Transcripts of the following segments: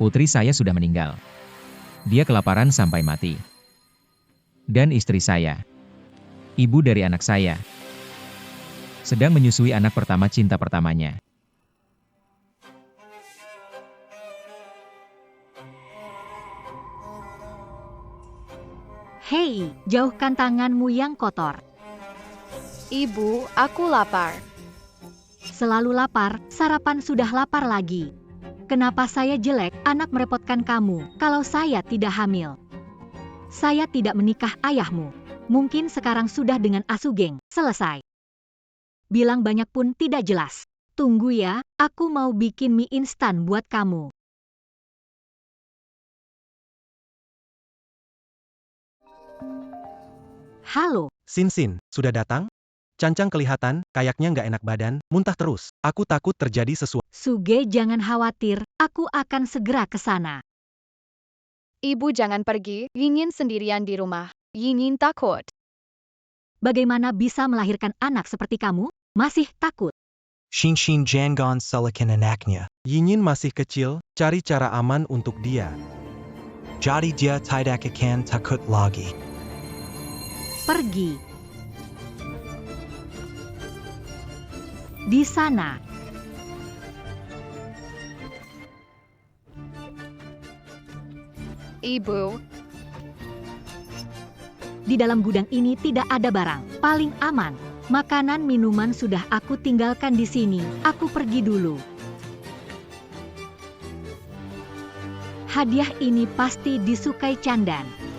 Putri saya sudah meninggal. Dia kelaparan sampai mati. Dan istri saya, ibu dari anak saya, sedang menyusui anak pertama cinta pertamanya. Hei, jauhkan tanganmu yang kotor. Ibu, aku lapar. Selalu lapar, sarapan sudah lapar lagi. Kenapa saya jelek, anak merepotkan kamu, kalau saya tidak hamil? Saya tidak menikah ayahmu. Mungkin sekarang sudah dengan Asugeng, selesai. Bilang banyak pun tidak jelas. Tunggu ya, aku mau bikin mie instan buat kamu. Halo, Sin, sudah datang? Cancang kelihatan, kayaknya nggak enak badan, muntah terus. Aku takut terjadi sesuatu. Suge jangan khawatir, aku akan segera ke sana. Ibu jangan pergi, Yingin sendirian di rumah. Yingin takut. Bagaimana bisa melahirkan anak seperti kamu? Masih takut. Shin Jangon Sulikan anaknya. Yinyin masih kecil, cari cara aman untuk dia. Jadi dia tidak akan takut lagi. Pergi. Di sana. Ibu, Di dalam gudang ini tidak ada barang. Paling aman. Makanan minuman sudah aku tinggalkan di sini. Aku pergi dulu. Hadiah ini pasti disukai Candan.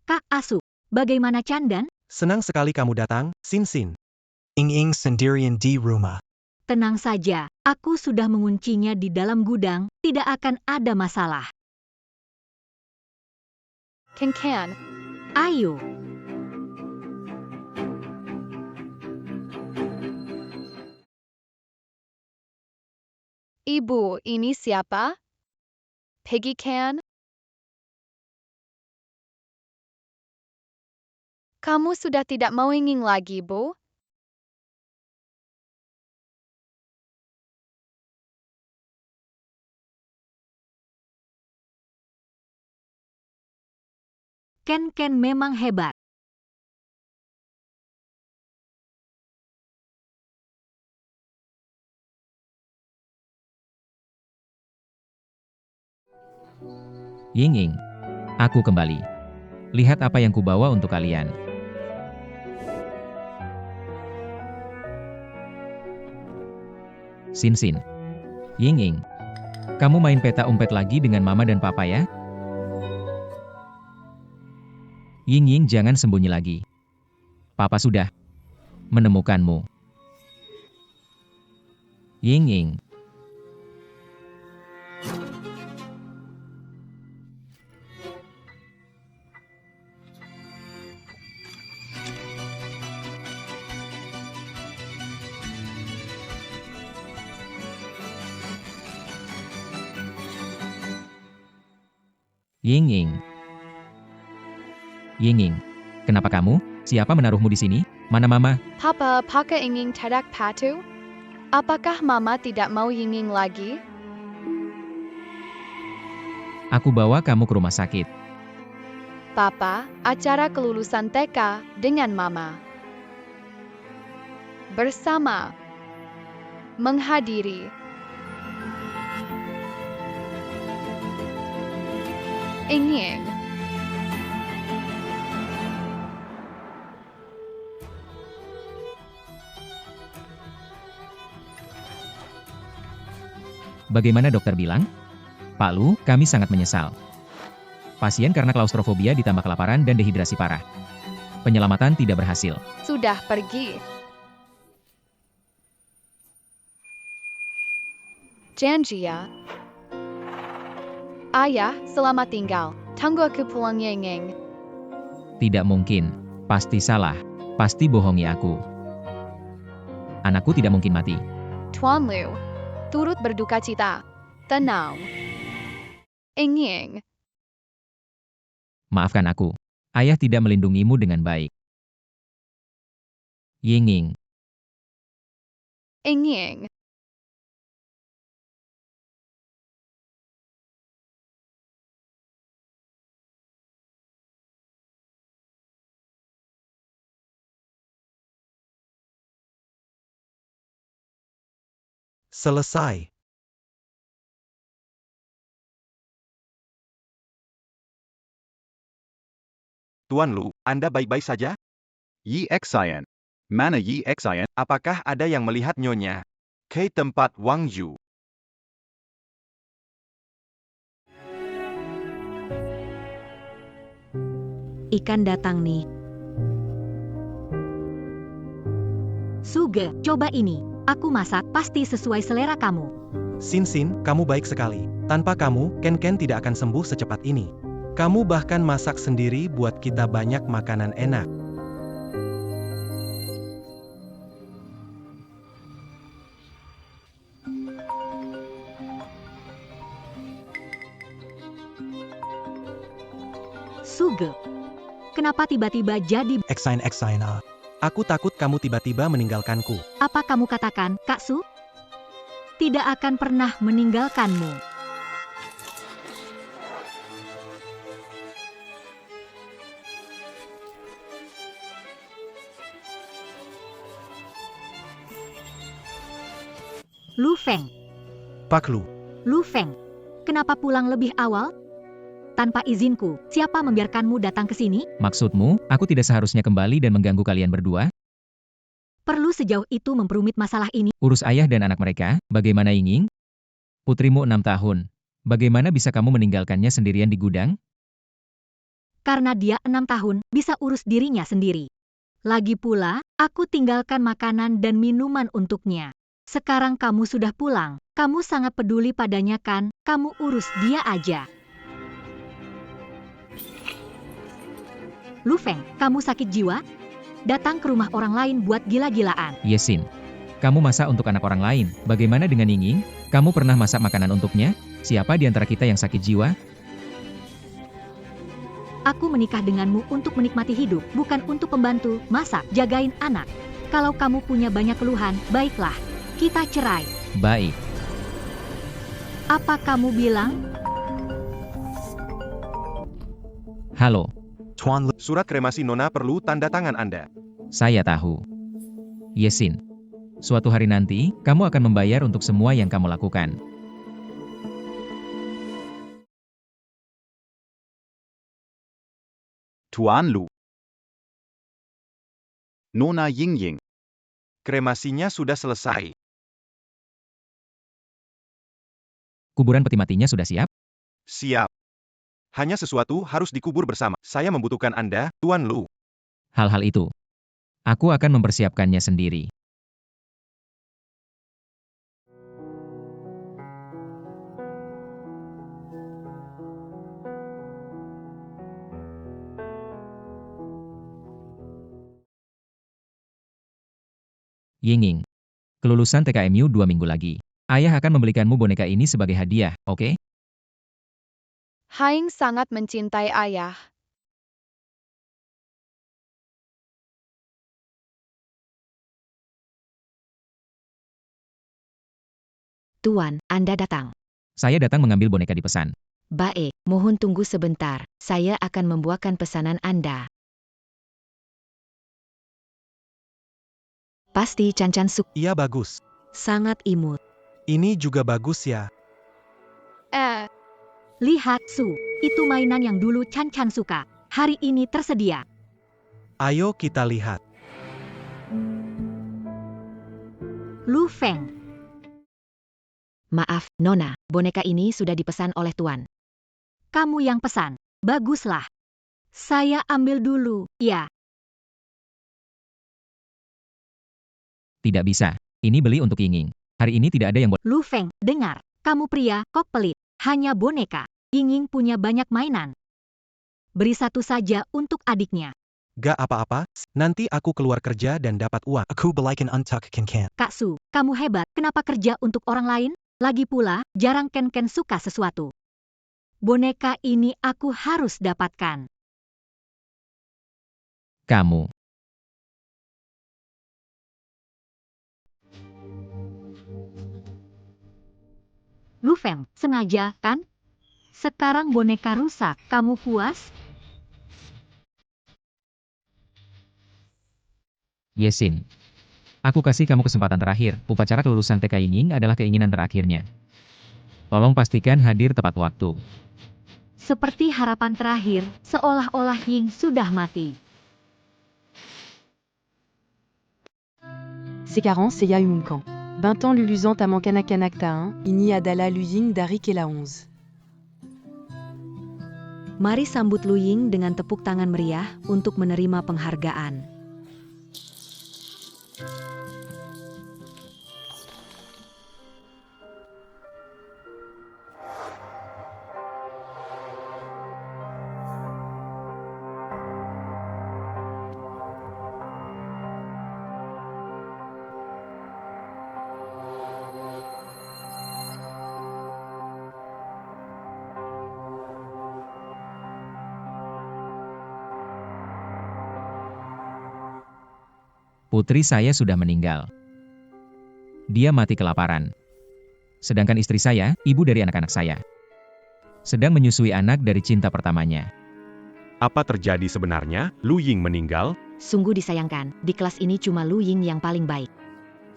Kak Asu, bagaimana Candan? Senang sekali kamu datang, Sin. Ing sendirian di rumah. Tenang saja, aku sudah menguncinya di dalam gudang, tidak akan ada masalah. Kan. Ayo. Ibu, ini siapa? Peggy kan? Kamu sudah tidak mau ingin lagi, Bu? Ken memang hebat. Ying, aku kembali. Lihat apa yang kubawa untuk kalian. Sin. Ying, kamu main peta umpet lagi dengan mama dan papa ya? Ying, jangan sembunyi lagi. Papa sudah menemukanmu. Ying. Ying, kenapa kamu? Siapa menaruhmu di sini? Mana mama? Papa, apakah ingin tidak patuh? Apakah Mama tidak mau ingin lagi? Aku bawa kamu ke rumah sakit. Papa, acara kelulusan TK dengan Mama. Bersama. Menghadiri. Ingin. Bagaimana dokter bilang? Pak Lu, kami sangat menyesal. Pasien karena klaustrofobia ditambah kelaparan dan dehidrasi parah. Penyelamatan tidak berhasil. Sudah pergi. Janji ya. Ayah, selamat tinggal. Tunggu aku pulang Ying. Tidak mungkin. Pasti salah. Pasti bohongi aku. Anakku tidak mungkin mati. Tuan Lu. Turut berduka cita. Tenang. Ingin. Maafkan aku. Ayah tidak melindungimu dengan baik. Yinging. Ying. Selesai. Tuan Lu, Anda baik-baik saja? Yi Xian. Mana Yi Xian? Apakah ada yang melihat Nyonya ke tempat Wang Yu? Ikan datang nih. Suge, coba ini. Aku masak, pasti sesuai selera kamu. Sin Sin, kamu baik sekali. Tanpa kamu, Ken Ken tidak akan sembuh secepat ini. Kamu bahkan masak sendiri buat kita banyak makanan enak. Suge, kenapa tiba-tiba jadi... Xian Xian Aku takut kamu tiba-tiba meninggalkanku. Apa kamu katakan, Kak Su? Tidak akan pernah meninggalkanmu. Lu Feng, Pak Lu, Lu Feng, kenapa pulang lebih awal? Tanpa izinku, siapa membiarkanmu datang ke sini? Maksudmu, aku tidak seharusnya kembali dan mengganggu kalian berdua? Perlu sejauh itu memperumit masalah ini? Urus ayah dan anak mereka, bagaimana Yinging? Putrimu 6 tahun. Bagaimana bisa kamu meninggalkannya sendirian di gudang? Karena dia 6 tahun, bisa urus dirinya sendiri. Lagi pula, aku tinggalkan makanan dan minuman untuknya. Sekarang kamu sudah pulang, kamu sangat peduli padanya kan, kamu urus dia aja. Lu Feng, kamu sakit jiwa? Datang ke rumah orang lain buat gila-gilaan. Yesin. Kamu masak untuk anak orang lain. Bagaimana dengan Yinging? Kamu pernah masak makanan untuknya? Siapa di antara kita yang sakit jiwa? Aku menikah denganmu untuk menikmati hidup, bukan untuk pembantu, masak, jagain anak. Kalau kamu punya banyak keluhan, baiklah. Kita cerai. Baik. Apa kamu bilang? Halo, Tuan Lu. Surat kremasi Nona perlu tanda tangan Anda. saya tahu. Yesin. Suatu hari nanti, kamu akan membayar untuk semua yang kamu lakukan. Tuan Lu. Nona Ying. Kremasinya sudah selesai. Kuburan peti matinya sudah siap? Siap. Hanya sesuatu harus dikubur bersama. Saya membutuhkan Anda, Tuan Lu. Hal-hal itu. Aku akan mempersiapkannya sendiri. Yinging. Kelulusan TKMU 2 minggu lagi. Ayah akan membelikanmu boneka ini sebagai hadiah, oke? Haing sangat mencintai ayah. Tuan, Anda datang. Saya datang mengambil boneka dipesan. Baik, mohon tunggu sebentar. Saya akan membuahkan pesanan Anda. Pasti Cancan suka. Iya bagus. Sangat imut. Ini juga bagus ya. Lihat, Su. Itu mainan yang dulu Chan-Chan suka. Hari ini tersedia. Ayo kita lihat. Lu Feng. Maaf, Nona, boneka ini sudah dipesan oleh Tuan. Kamu yang pesan. Baguslah. Saya ambil dulu, ya. Tidak bisa. Ini beli untuk Yinging. Hari ini tidak ada yang boleh. Lu Feng, dengar. Kamu pria, kok pelit. Hanya boneka. Yinging punya banyak mainan. Beri satu saja untuk adiknya. Gak apa-apa, nanti aku keluar kerja dan dapat uang. Aku balikan untuk Ken Ken. Kak Su, kamu hebat. Kenapa kerja untuk orang lain? Lagi pula, jarang Ken Ken suka sesuatu. Boneka ini aku harus dapatkan. Kamu. Lu Feng, sengaja, kan? Sekarang boneka rusak, kamu puas? Yesin. Aku kasih kamu kesempatan terakhir. Upacara kelulusan TK Yingying adalah keinginan terakhirnya. Tolong pastikan hadir tepat waktu. Seperti harapan terakhir, seolah-olah Ying sudah mati. C'est carence, c'est Ya Yunkan. 20 ans Luluzan Tamankanakanak Ta 1, Ini Adala Luying Darik et la 11. Mari sambut Lu Ying dengan tepuk tangan meriah untuk menerima penghargaan. Putri saya sudah meninggal. Dia mati kelaparan. Sedangkan istri saya, ibu dari anak-anak saya, sedang menyusui anak dari cinta pertamanya. Apa terjadi sebenarnya? Lu Ying meninggal? Sungguh disayangkan, di kelas ini cuma Lu Ying yang paling baik.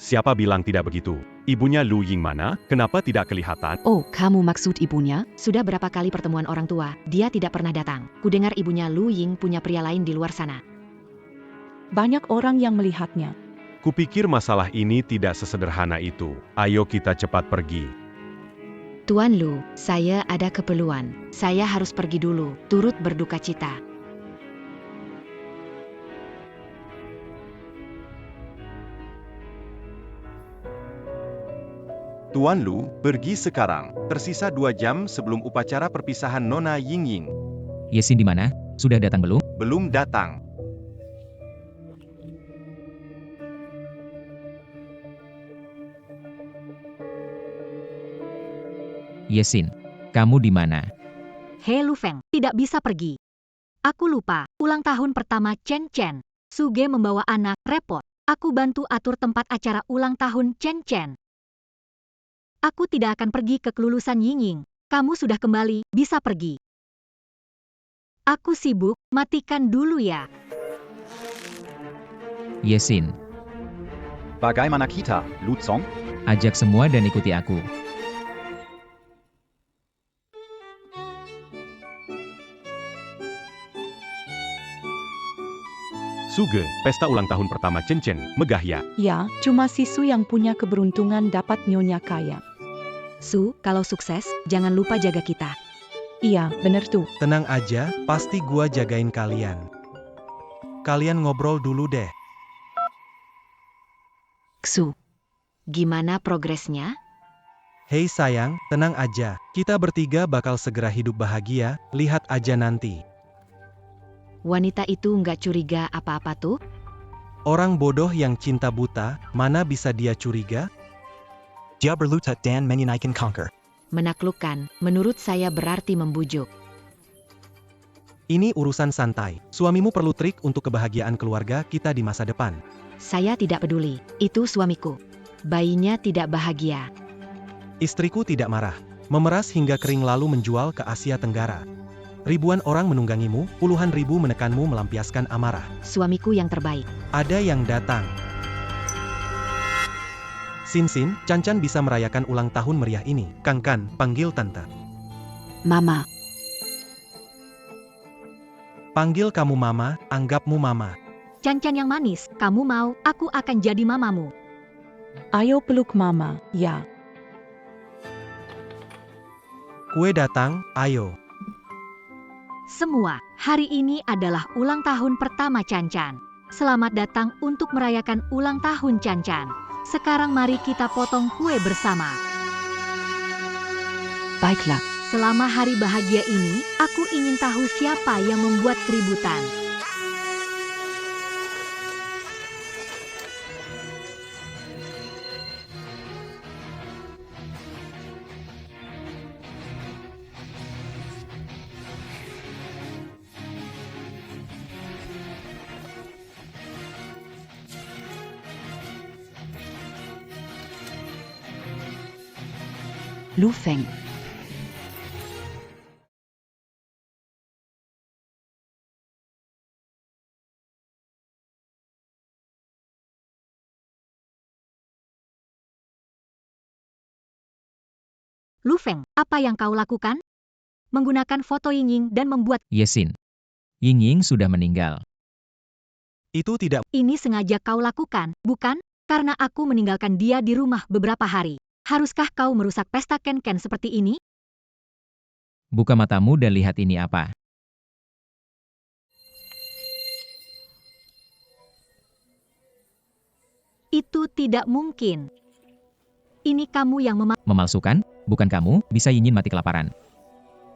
Siapa bilang tidak begitu? Ibunya Lu Ying mana? Kenapa tidak kelihatan? Oh, kamu maksud ibunya? Sudah berapa kali pertemuan orang tua, dia tidak pernah datang. Kudengar ibunya Lu Ying punya pria lain di luar sana. Banyak orang yang melihatnya. Kupikir masalah ini tidak sesederhana itu. Ayo kita cepat pergi. Tuan Lu, saya ada keperluan. Saya harus pergi dulu, turut berduka cita. Tuan Lu, pergi sekarang. Tersisa 2 jam sebelum upacara perpisahan Nona Yingying. Yesin di mana? Sudah datang belum? Belum datang. Yesin, kamu di mana? Hei Lu Feng, tidak bisa pergi. Aku lupa, ulang tahun pertama Chen Chen. Suge membawa anak, repot. Aku bantu atur tempat acara ulang tahun Chen Chen. Aku tidak akan pergi ke kelulusan Yingying. Kamu sudah kembali, bisa pergi. Aku sibuk, matikan dulu ya. Yesin, Bagaimana kita, Luzong? ajak semua dan ikuti aku. Suge, pesta ulang tahun pertama Chen Chen, megah ya. Ya, cuma Sisu yang punya keberuntungan dapat nyonya kaya. Su, kalau sukses, jangan lupa jaga kita. Iya, bener tuh. Tenang aja, pasti gua jagain kalian. Kalian ngobrol dulu deh. Ksu, gimana progresnya? Hei sayang, tenang aja. Kita bertiga bakal segera hidup bahagia, lihat aja nanti. Wanita itu nggak curiga apa-apa tuh? Orang bodoh yang cinta buta, mana bisa dia curiga? Dia berlutut dan menyenangkan conquer. Menaklukkan, menurut saya berarti membujuk. Ini urusan santai. Suamimu perlu trik untuk kebahagiaan keluarga kita di masa depan. Saya tidak peduli, itu suamiku. Bayinya tidak bahagia. Istriku tidak marah. Memeras hingga kering lalu menjual ke Asia Tenggara. Ribuan orang menunggangimu, puluhan ribu menekanmu melampiaskan amarah. Suamiku yang terbaik. Ada yang datang. Sin, Cancan bisa merayakan ulang tahun meriah ini. Kangkan, panggil tante. Mama, Panggil kamu mama, anggapmu mama. Cancan yang manis, kamu mau, aku akan jadi mamamu. Ayo peluk mama, ya. Kue datang, ayo. Semua, hari ini adalah ulang tahun pertama Cancan. Selamat datang untuk merayakan ulang tahun Cancan. Sekarang mari kita potong kue bersama. Baiklah. Selama hari bahagia ini, aku ingin tahu siapa yang membuat keributan. Lu Feng. Lu Feng, apa yang kau lakukan? Menggunakan foto Yingying dan membuat Yesin. Yingying sudah meninggal. Itu tidak ini sengaja kau lakukan, bukan? Karena aku meninggalkan dia di rumah beberapa hari. Haruskah kau merusak pesta Ken-Ken seperti ini? Buka matamu dan lihat ini apa. Itu tidak mungkin. Ini kamu yang Memalsukan? Bukan kamu, bisa Yinyin mati kelaparan.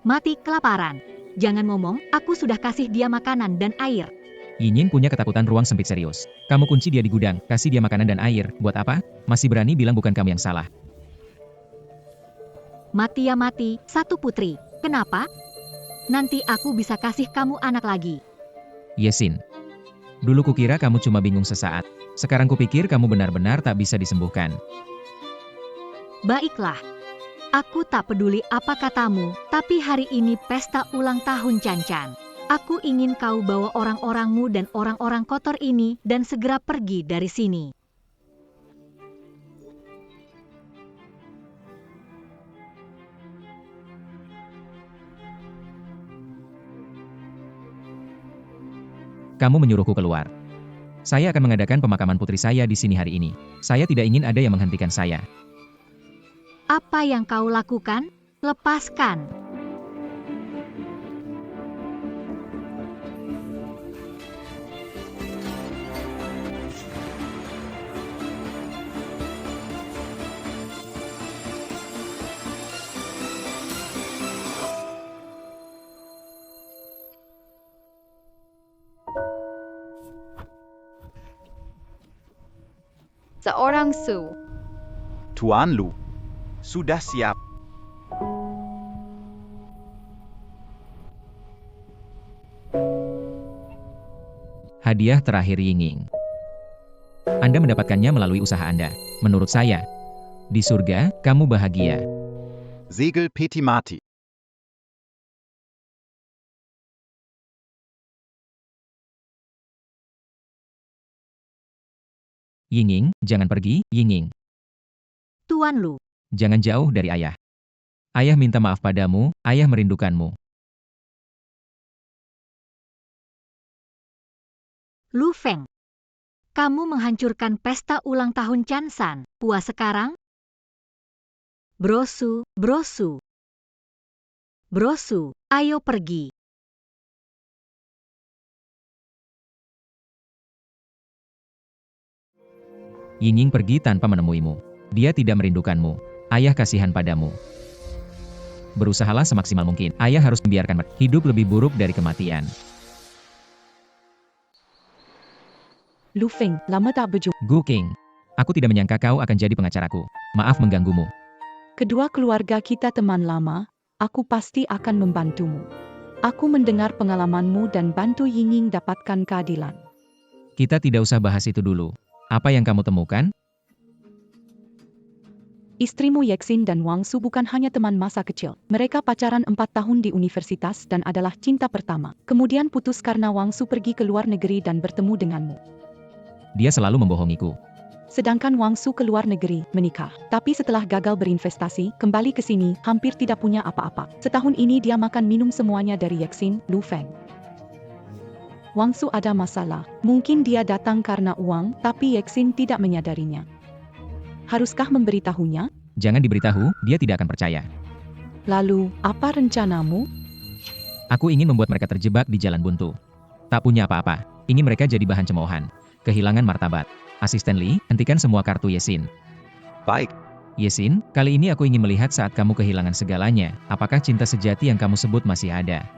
mati kelaparan. Jangan ngomong, aku sudah kasih dia makanan dan air. Yinyin punya ketakutan ruang sempit serius. Kamu kunci dia di gudang, kasih dia makanan dan air. Buat apa? Masih berani bilang bukan kamu yang salah. Mati ya mati, satu putri. Kenapa? Nanti aku bisa kasih kamu anak lagi. Yesin. Dulu kukira kamu cuma bingung sesaat. Sekarang kupikir kamu benar-benar tak bisa disembuhkan. Baiklah. Aku tak peduli apa katamu, tapi hari ini pesta ulang tahun Can-Can. Aku ingin kau bawa orang-orangmu dan orang-orang kotor ini dan segera pergi dari sini. Kamu menyuruhku keluar. Saya akan mengadakan pemakaman putri saya di sini hari ini. Saya tidak ingin ada yang menghentikan saya. Apa yang kau lakukan? Lepaskan. Seorang Su. Tuan Lu. Sudah siap. Hadiah terakhir Yingying. Anda mendapatkannya melalui usaha Anda. Menurut saya, di surga, kamu bahagia. Segel Peti Mati. Yingying, jangan pergi, Yingying. Tuan Lu. Jangan jauh dari ayah. Ayah minta maaf padamu, ayah merindukanmu. Lu Feng. Kamu menghancurkan pesta ulang tahun Can-San. Puas sekarang? Brosu, Brosu. Brosu, ayo pergi. Yingying pergi tanpa menemuimu. Dia tidak merindukanmu. Ayah kasihan padamu. Berusahalah semaksimal mungkin. Ayah harus membiarkan hidup lebih buruk dari kematian. Lu Feng, lama tak berjumpa. Gu King. Aku tidak menyangka kau akan jadi pengacaraku. Maaf mengganggumu. Kedua keluarga kita teman lama, aku pasti akan membantumu. Aku mendengar pengalamanmu dan bantu Yingying dapatkan keadilan. Kita tidak usah bahas itu dulu. Apa yang kamu temukan? Istrimu Yexin dan Wang Su bukan hanya teman masa kecil. Mereka pacaran 4 tahun di universitas dan adalah cinta pertama. Kemudian putus karena Wang Su pergi ke luar negeri dan bertemu denganmu. Dia selalu membohongiku. Sedangkan Wang Su ke luar negeri, menikah. Tapi setelah gagal berinvestasi, kembali ke sini, hampir tidak punya apa-apa. Setahun ini dia makan minum semuanya dari Yexin, Lu Feng. Wang Su ada masalah. Mungkin dia datang karena uang, tapi Yexin tidak menyadarinya. Haruskah memberitahunya? Jangan diberitahu, dia tidak akan percaya. Lalu, apa rencanamu? Aku ingin membuat mereka terjebak di jalan buntu. Tak punya apa-apa. Ingin mereka jadi bahan cemoohan. Kehilangan martabat. Asisten Lee, hentikan semua kartu Yesin. Baik. Yesin, kali ini aku ingin melihat saat kamu kehilangan segalanya. Apakah cinta sejati yang kamu sebut masih ada?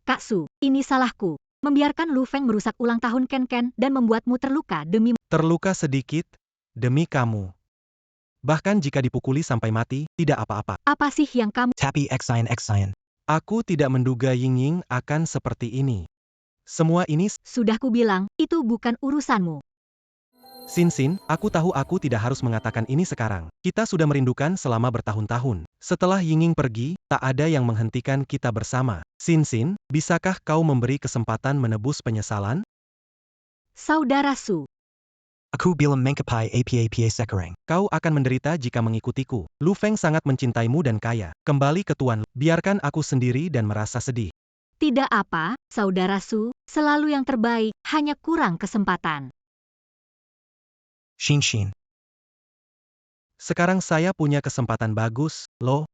Kak Su, ini salahku. Membiarkan Lu Feng merusak ulang tahun Ken-Ken dan membuatmu terluka demi terluka sedikit demi kamu. Bahkan jika dipukuli sampai mati, tidak apa-apa. apa sih yang kamu Tapi Xian. Aku tidak menduga Yingying akan seperti ini. Semua ini sudah kubilang, itu bukan urusanmu. Sin, aku tahu aku tidak harus mengatakan ini sekarang. Kita sudah merindukan selama bertahun-tahun. Setelah Yinging pergi, tak ada yang menghentikan kita bersama. Sin, bisakah kau memberi kesempatan menebus penyesalan? Saudara Su, Aku bilang mengkapai apa sekarang. Kau akan menderita jika mengikutiku. Lu Feng sangat mencintaimu dan kaya. Kembali ke Tuan, biarkan aku sendiri dan merasa sedih. tidak apa, Saudara Su, selalu yang terbaik, hanya kurang kesempatan. Shin. Sekarang saya punya kesempatan bagus, loh.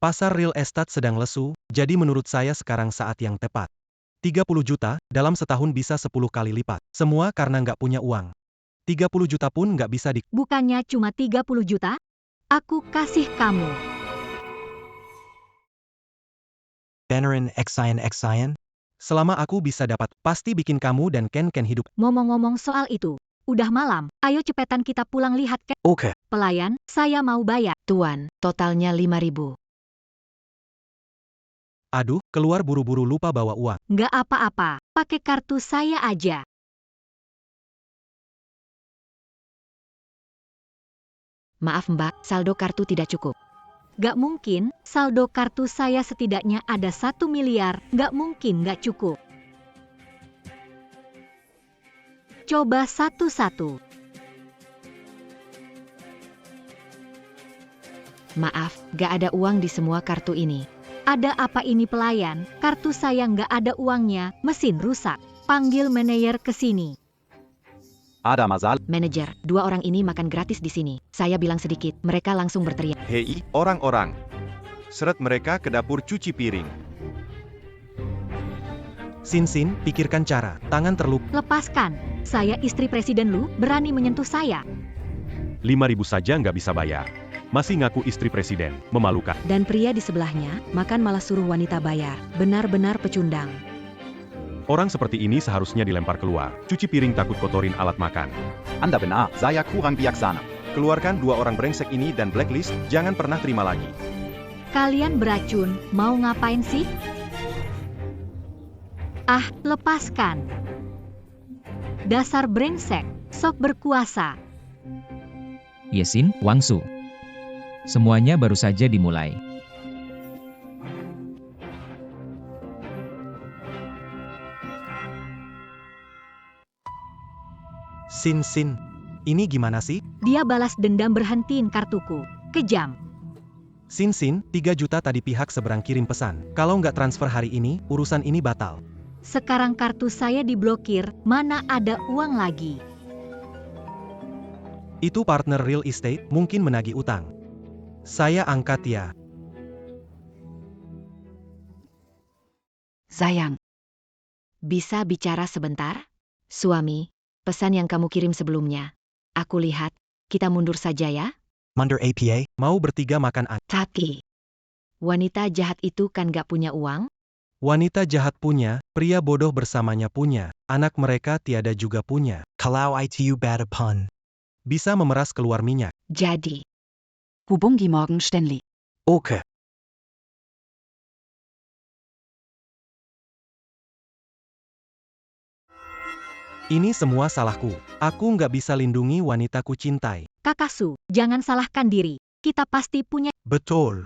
Pasar real estate sedang lesu, jadi menurut saya sekarang saat yang tepat. 30 juta, dalam setahun bisa 10 kali lipat. Semua karena nggak punya uang. 30 juta pun nggak bisa Bukannya cuma 30 juta? Aku kasih kamu. Beneran Xian. Selama aku bisa dapat, pasti bikin kamu dan Ken hidup. Ngomong-ngomong soal itu, udah malam, ayo cepetan kita pulang lihat ke Oke. pelayan, saya mau bayar. Tuan, totalnya 5.000. Aduh, keluar buru-buru lupa bawa uang. Nggak apa-apa, pakai kartu saya aja. Maaf mbak, saldo kartu tidak cukup. Nggak mungkin, saldo kartu saya setidaknya ada 1 miliar, nggak mungkin nggak cukup. Coba satu-satu. Maaf, gak ada uang di semua kartu ini. Ada apa ini pelayan? Kartu saya nggak ada uangnya, mesin rusak. Panggil manajer ke sini. Ada masalah. Manajer, 2 orang ini makan gratis di sini. Saya bilang sedikit, mereka langsung berteriak. Hei, orang-orang. Seret mereka ke dapur cuci piring. Sin, pikirkan cara. Tangan terluka. Lepaskan. Saya istri Presiden Lu, berani menyentuh saya. 5.000 saja nggak bisa bayar. Masih ngaku istri presiden. Memalukan. Dan pria di sebelahnya, makan malah suruh wanita bayar. Benar-benar pecundang. Orang seperti ini seharusnya dilempar keluar. Cuci piring takut kotorin alat makan. Anda benar, saya kurang bijaksana. Keluarkan 2 orang brengsek ini dan blacklist, jangan pernah terima lagi. Kalian beracun, mau ngapain sih? Ah, lepaskan. Dasar brengsek, sok berkuasa. Yesin, Wang Su. Semuanya baru saja dimulai. Sin, ini gimana sih? Dia balas dendam berhentiin kartuku. Kejam. Sin, 3 juta tadi pihak seberang kirim pesan. Kalau nggak transfer hari ini, urusan ini batal. Sekarang kartu saya diblokir, mana ada uang lagi. Itu partner real estate, mungkin menagih utang. Saya angkat ya. Sayang. Bisa bicara sebentar? Suami, pesan yang kamu kirim sebelumnya. Aku lihat, kita mundur saja ya. Mundur apa? Mau bertiga makan Tapi, wanita jahat itu kan gak punya uang? Wanita jahat punya, pria bodoh bersamanya punya, anak mereka tiada juga punya. Kalau itu bad pun. Bisa memeras keluar minyak. Jadi, Hubungi morgen Stanley. Oke. Ini semua salahku. Aku nggak bisa lindungi wanita ku cintai. Kakak Su, jangan salahkan diri. Kita pasti punya. Betul.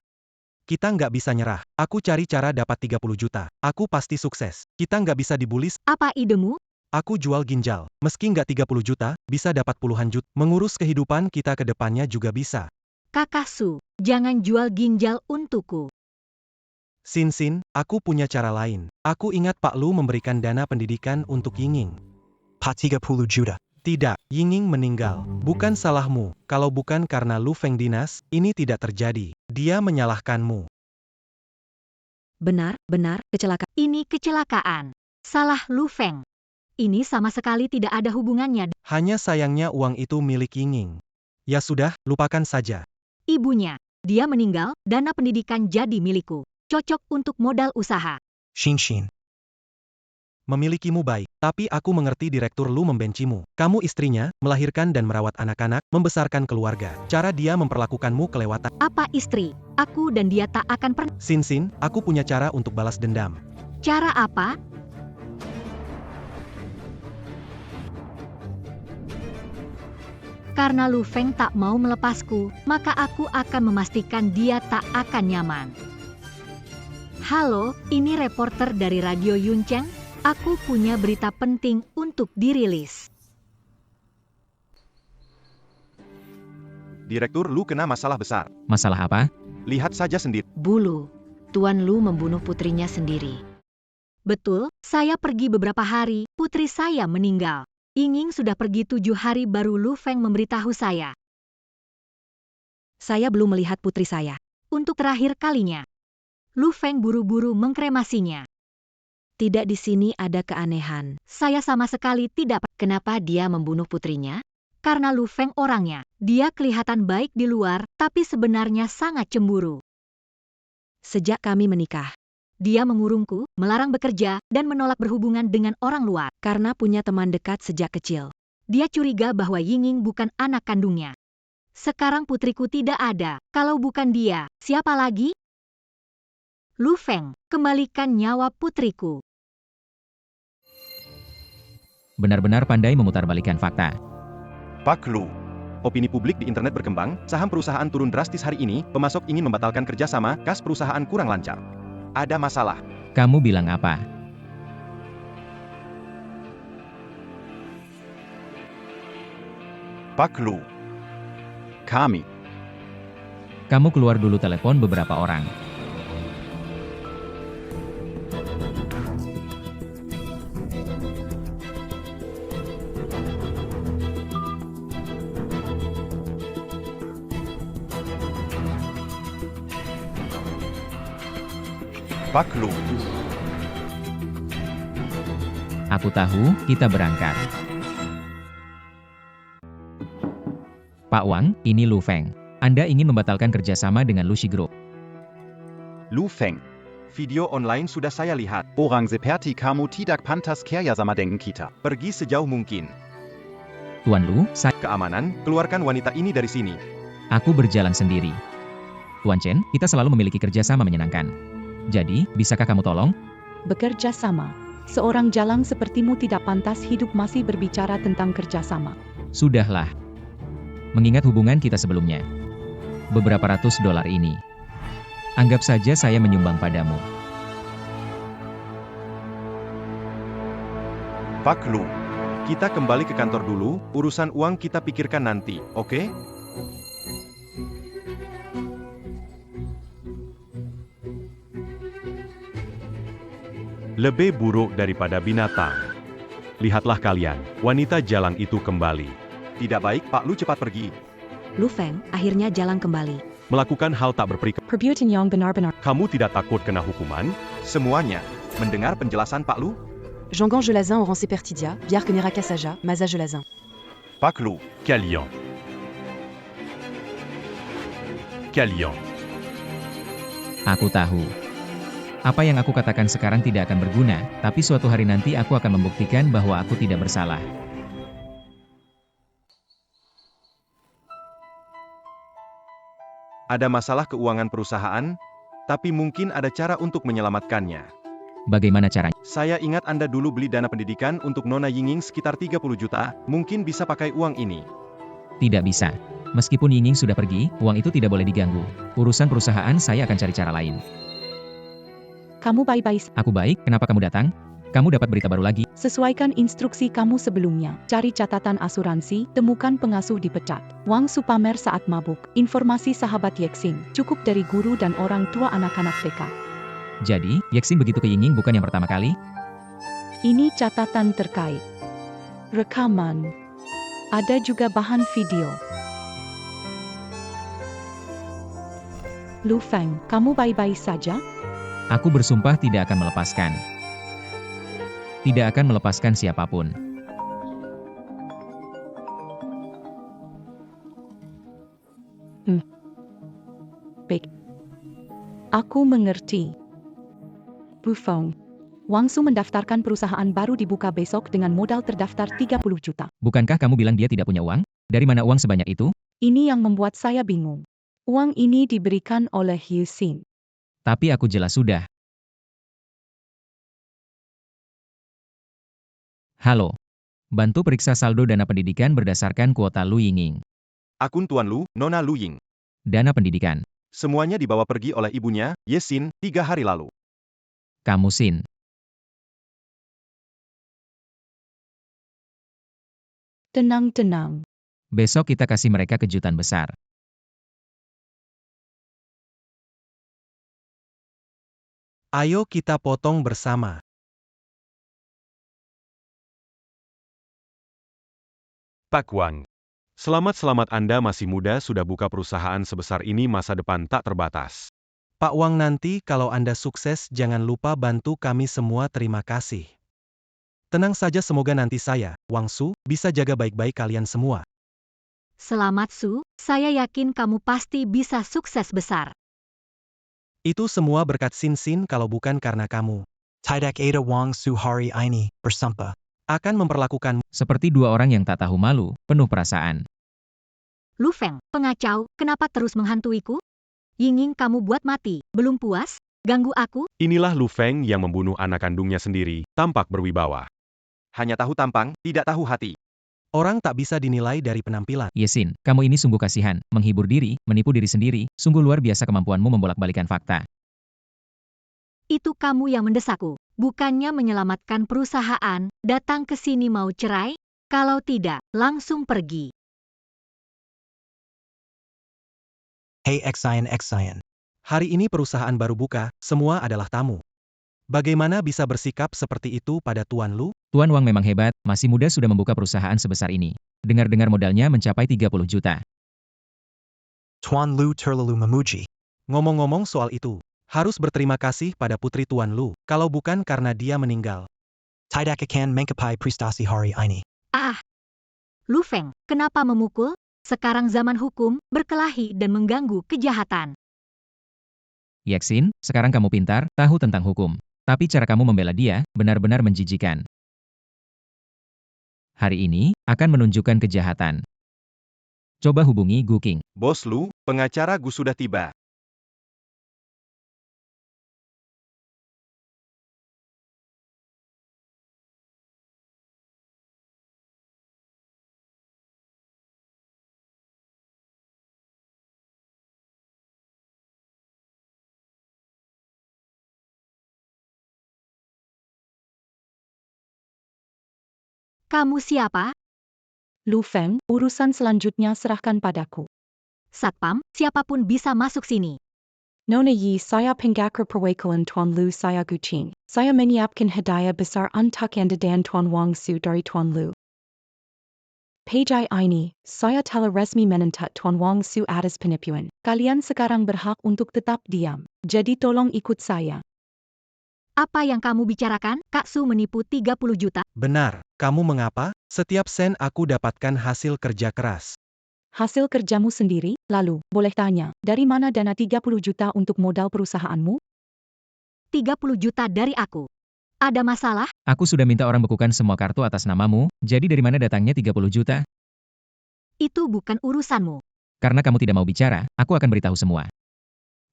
Kita nggak bisa nyerah. Aku cari cara dapat 30 juta. Aku pasti sukses. Kita nggak bisa dibully. Apa idemu? Aku jual ginjal. Meski nggak 30 juta, bisa dapat puluhan juta. Mengurus kehidupan kita ke depannya juga bisa. Kakak Su, jangan jual ginjal untukku. Sin, aku punya cara lain. Aku ingat Pak Lu memberikan dana pendidikan untuk Yinging. Pak 30 juta. Tidak, Yinging meninggal. Bukan salahmu. Kalau bukan karena Lu Feng dinas, ini tidak terjadi. Dia menyalahkanmu. benar, kecelakaan. Ini kecelakaan. Salah Lu Feng. Ini sama sekali tidak ada hubungannya. Hanya sayangnya uang itu milik Yinging. Ya sudah, lupakan saja. Ibunya, dia meninggal, dana pendidikan jadi milikku. Cocok untuk modal usaha. Shin. Memilikimu baik, tapi aku mengerti Direktur Lu membencimu. Kamu istrinya, melahirkan dan merawat anak-anak, membesarkan keluarga. Cara dia memperlakukanmu kelewatan. Apa istri? Aku dan dia tak akan pernah. Sin, aku punya cara untuk balas dendam. Cara apa? Karena Lu Feng tak mau melepasku, maka aku akan memastikan dia tak akan nyaman. Halo, ini reporter dari Radio Yunceng. Aku punya berita penting untuk dirilis. Direktur Lu kena masalah besar. Masalah apa? Lihat saja sendiri. Bulu, Tuan Lu membunuh putrinya sendiri. Betul, saya pergi beberapa hari, putri saya meninggal. Yinging sudah pergi 7 hari baru Lu Feng memberitahu saya. Saya belum melihat putri saya. Untuk terakhir kalinya, Lu Feng buru-buru mengkremasinya. Tidak di sini ada keanehan. Saya sama sekali tidak. Kenapa dia membunuh putrinya? Karena Lu Feng orangnya, dia kelihatan baik di luar, tapi sebenarnya sangat cemburu. Sejak kami menikah, Dia mengurungku, melarang bekerja, dan menolak berhubungan dengan orang luar. karena punya teman dekat sejak kecil. Dia curiga bahwa Yinging bukan anak kandungnya. Sekarang putriku tidak ada. Kalau bukan dia, siapa lagi? Lu Feng, kembalikan nyawa putriku. Benar-benar pandai memutarbalikkan fakta. Pak Lu. Opini publik di internet berkembang, saham perusahaan turun drastis hari ini, pemasok ingin membatalkan kerjasama, kas perusahaan kurang lancar. Ada masalah. Kamu bilang apa? Pak Lu. Kami. Kamu keluar dulu telepon beberapa orang. Pak Lu. Aku tahu, kita berangkat. Pak Wang, ini Lu Feng. Anda ingin membatalkan kerjasama dengan Lucy Group. Lu Feng. Video online sudah saya lihat. Orang seperti kamu tidak pantas kerja sama dengan kita. Pergi sejauh mungkin. Tuan Lu, Keamanan, keluarkan wanita ini dari sini. aku berjalan sendiri. Tuan Chen, kita selalu memiliki kerjasama menyenangkan. Jadi, bisakah kamu tolong? Bekerja sama. Seorang jalang sepertimu tidak pantas hidup masih berbicara tentang kerjasama. Sudahlah. Mengingat hubungan kita sebelumnya. Beberapa ratus dolar ini. Anggap saja saya menyumbang padamu. Pak Lu. Kita kembali ke kantor dulu, urusan uang kita pikirkan nanti, oke? Lebih buruk daripada binatang. Lihatlah kalian, wanita jalang itu kembali. Tidak baik, Pak Lu cepat pergi. Lu Feng akhirnya jalan kembali. Melakukan hal tak berperikop. Perbuatan yang benar-benar. Kamu tidak takut kena hukuman? Semuanya. Mendengar penjelasan Pak Lu? Jean-Gon Gelazin au Rancé Pertidia, Biar Kenera Kasaja, Maza Gelazin. Pak Lu. Kalian. Kalian. Aku tahu. Apa yang aku katakan sekarang tidak akan berguna, tapi suatu hari nanti aku akan membuktikan bahwa aku tidak bersalah. Ada masalah keuangan perusahaan, tapi mungkin ada cara untuk menyelamatkannya. Bagaimana caranya? Saya ingat Anda dulu beli dana pendidikan untuk Nona Yinging sekitar 30 juta, mungkin bisa pakai uang ini. Tidak bisa. Meskipun Yinging sudah pergi, uang itu tidak boleh diganggu. Urusan perusahaan saya akan cari cara lain. Kamu baik-baik. Aku baik, kenapa kamu datang? Kamu dapat berita baru lagi. Sesuaikan instruksi kamu sebelumnya. Cari catatan asuransi, temukan pengasuh dipecat. Wang Su pamer saat mabuk. Informasi sahabat Yexin. Cukup dari guru dan orang tua anak-anak TK. Jadi, Yexin begitu ke Yinging bukan yang pertama kali? Ini catatan terkait. Rekaman. Ada juga bahan video. Lu Feng, kamu baik-baik saja? Aku bersumpah tidak akan melepaskan. Tidak akan melepaskan siapapun. Baik. Aku mengerti. Bu Feng. Wang Su mendaftarkan perusahaan baru dibuka besok dengan modal terdaftar 30 juta. Bukankah kamu bilang dia tidak punya uang? Dari mana uang sebanyak itu? Ini yang membuat saya bingung. Uang ini diberikan oleh Yusin. Tapi aku jelas sudah. Halo. Bantu periksa saldo dana pendidikan berdasarkan kuota Lu Yingying. Akun Tuan Lu, Nona Lu Ying. Dana pendidikan. Semuanya dibawa pergi oleh ibunya, Yesin, 3 hari lalu. Kamu Sin. Tenang-tenang. Besok kita kasih mereka kejutan besar. Ayo kita potong bersama. Pak Wang. Selamat-selamat Anda masih muda sudah buka perusahaan sebesar ini, masa depan tak terbatas. Pak Wang, nanti kalau Anda sukses jangan lupa bantu kami semua, terima kasih. Tenang saja, semoga nanti saya, Wang Su, bisa jaga baik-baik kalian semua. Selamat Su, saya yakin kamu pasti bisa sukses besar. Itu semua berkat Sin Sin, kalau bukan karena kamu. Tidak ada Wang Su hari ini, bersumpah. Akan memperlakukan Seperti dua orang yang tak tahu malu, penuh perasaan. Lu Feng, pengacau, kenapa terus menghantuiku? Yingying kamu buat mati, belum puas? Ganggu aku? Inilah Lu Feng yang membunuh anak kandungnya sendiri, tampak berwibawa. Hanya tahu tampang, tidak tahu hati. orang tak bisa dinilai dari penampilan. Yesin, kamu ini sungguh kasihan, menghibur diri, menipu diri sendiri, sungguh luar biasa kemampuanmu membolak-balikan fakta. Itu kamu yang mendesakku. Bukannya menyelamatkan perusahaan, datang ke sini mau cerai? Kalau tidak, langsung pergi. Hey Xian. Hari ini perusahaan baru buka, semua adalah tamu. Bagaimana bisa bersikap seperti itu pada Tuan Lu? Tuan Wang memang hebat, masih muda sudah membuka perusahaan sebesar ini. Dengar-dengar modalnya mencapai 30 juta. Tuan Lu terlalu memuji. Ngomong-ngomong soal itu, harus berterima kasih pada putri Tuan Lu, kalau bukan karena dia meninggal. Tidak akan mengkapai prestasi hari ini. Ah, Lu Feng, kenapa memukul? Sekarang zaman hukum, berkelahi dan mengganggu kejahatan. Yexin, sekarang kamu pintar, tahu tentang hukum. Tapi cara kamu membela dia, benar-benar menjijikan. Hari ini, akan menunjukkan kejahatan. Coba hubungi Gu Qing. Bos Lu, pengacara Gu sudah tiba. Kamu siapa? Lu Feng, urusan selanjutnya serahkan padaku. Satpam, siapapun bisa masuk sini. Nona Yi, saya pengacara perwakilan Tuan Lu, saya Gu Qing. Saya menyiapkan hadiah besar untuk Anda dan Tuan Wang Su dari Tuan Lu. Pagi ini, saya telah resmi menuntut Tuan Wang Su atas penipuan. Kalian sekarang berhak untuk tetap diam. Jadi tolong ikut saya. Apa yang kamu bicarakan? Kak Su menipu 30 juta. Benar, kamu mengapa? Setiap sen aku dapatkan hasil kerja keras. Hasil kerjamu sendiri, lalu, boleh tanya, dari mana dana 30 juta untuk modal perusahaanmu? 30 juta dari aku. Ada masalah? Aku sudah minta orang bekukan semua kartu atas namamu, jadi dari mana datangnya 30 juta? Itu bukan urusanmu. Karena kamu tidak mau bicara, aku akan beritahu semua.